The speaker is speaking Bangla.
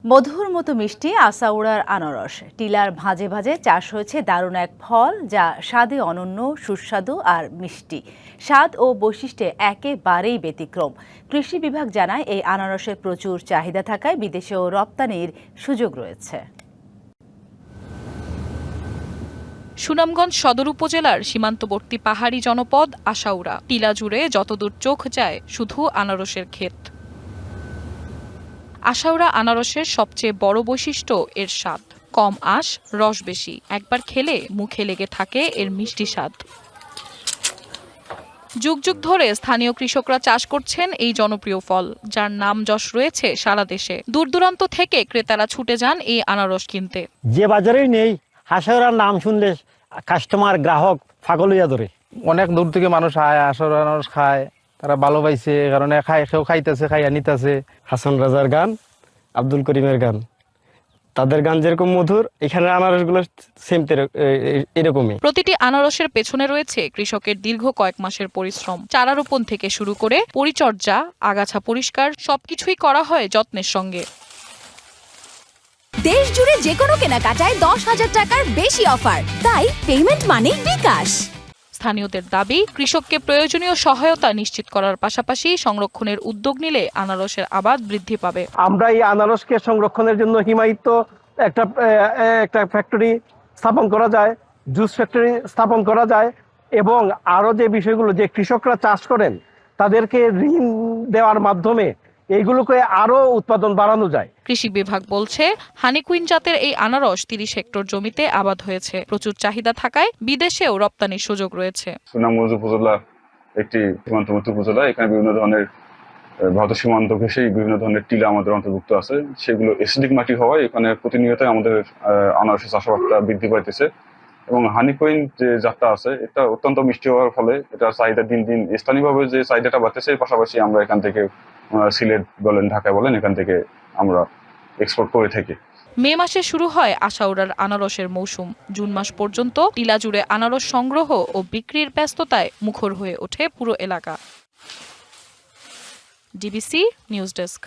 মধুর মতো মিষ্টি আসাউড়ার আনারস টিলার ভাঁজে ভাঁজে চাষ হয়েছে দারুণ এক ফল, যা স্বাদে অনন্য, সুস্বাদু আর মিষ্টি। স্বাদ ও বৈশিষ্ট্যে একেবারেই ব্যতিক্রম। কৃষি বিভাগ জানায়, এই আনারসের প্রচুর চাহিদা থাকায় বিদেশেও রপ্তানির সুযোগ রয়েছে। সুনামগঞ্জ সদর উপজেলার সীমান্তবর্তী পাহাড়ি জনপদ আশাউড়া। টিলা জুড়ে যতদূর চোখ যায় শুধু আনারসের ক্ষেত। আশাউড়া আনারসের সবচেয়ে বড় বৈশিষ্ট্য এর স্বাদ। কম আঁশ, রস বেশি। একবার খেলে মুখে লেগে থাকে এর মিষ্টি স্বাদ। যুগ যুগ ধরে স্থানীয় কৃষকরা চাষ করছেন এই জনপ্রিয় ফল, যার নাম যশ রয়েছে সারা দেশে। দূর দূরান্ত থেকে ক্রেতারা ছুটে যান এই আনারস কিনতে। যে বাজারেই নেই, আশাউড়ার নাম শুনলে কাস্টমার গ্রাহক পাগল হইয়া ধরে। অনেক দূর থেকে মানুষ আয়, আশাউড়া আনারস খায়, তারা ভালো পাইছে কারণে খায়, কেউ খাইতেছে, খাইয়া নিতেছে। হাসান রাজার গান, আব্দুল করিমের গান, তাদের গান যেরকম মধুর, এখানে আনারসগুলো সেম এরকমই। প্রতিটি আনারসের পেছনে রয়েছে কৃষকের দীর্ঘ কয়েক মাসের পরিশ্রম। চারা রোপণ থেকে শুরু করে পরিচর্যা, আগাছা পরিষ্কার সবকিছুই করা হয় যত্নের সঙ্গে। দেশ জুড়ে যে কোনো কেনাকাটায় 10,000 টাকার বেশি অফার, তাই পেমেন্ট মানেই বিকাশ। স্থানীয়দের দাবি, কৃষককে প্রয়োজনীয় সহায়তা নিশ্চিত করার পাশাপাশি সংরক্ষণের উদ্যোগ নিলে আনারসের আবাদ বৃদ্ধি পাবে। আমরা এই আনারসকে সংরক্ষণের জন্য হিমায়িত একটা ফ্যাক্টরি স্থাপন করা যায়, জুস ফ্যাক্টরি স্থাপন করা যায়, এবং আরো যে বিষয়গুলো যে কৃষকরা চাষ করেন তাদেরকে ঋণ দেওয়ার মাধ্যমে এইগুলোকে আরো উৎপাদন বাড়ানো যায়। কৃষি বিভাগ বলছে, হানিকুইন জাতের এই আনারস 30 হেক্টর জমিতে আবাদ হয়েছে। প্রচুর চাহিদা থাকায় বিদেশেও রপ্তানির সুযোগ রয়েছে। সুনামগঞ্জ উপজেলা একটি সীমান্তবর্তী উপজেলা। এখানে বিভিন্ন ধরনের ভারত সীমান্ত ঘেঁষেই বিভিন্ন ধরনের টিলা আমাদের অন্তর্ভুক্ত আছে। সেগুলো এসিডিক মাটি হওয়ায় এখানে প্রতিনিয়ত আমাদের আনারসের চাষাবাদটা বৃদ্ধি পাইতেছে। এবং হানিকুইন যে জাতটা আছে, এটা অত্যন্ত মিষ্টি হওয়ার ফলে এটার চাহিদা দিন দিন স্থানীয়ভাবে যে চাহিদাটা বাড়তেছে, পাশাপাশি আমরা এখান থেকে সিলেট বলেন, ঢাকা বলেন, এখান থেকে আমরা এক্সপোর্ট করে থাকি। মে মাসে শুরু হয় আশাউড়ার আনারসের মৌসুম। জুন মাস পর্যন্ত টিলা জুড়ে আনারস সংগ্রহ ও বিক্রির ব্যস্ততায় মুখর হয়ে ওঠে পুরো এলাকা। DBC news desk.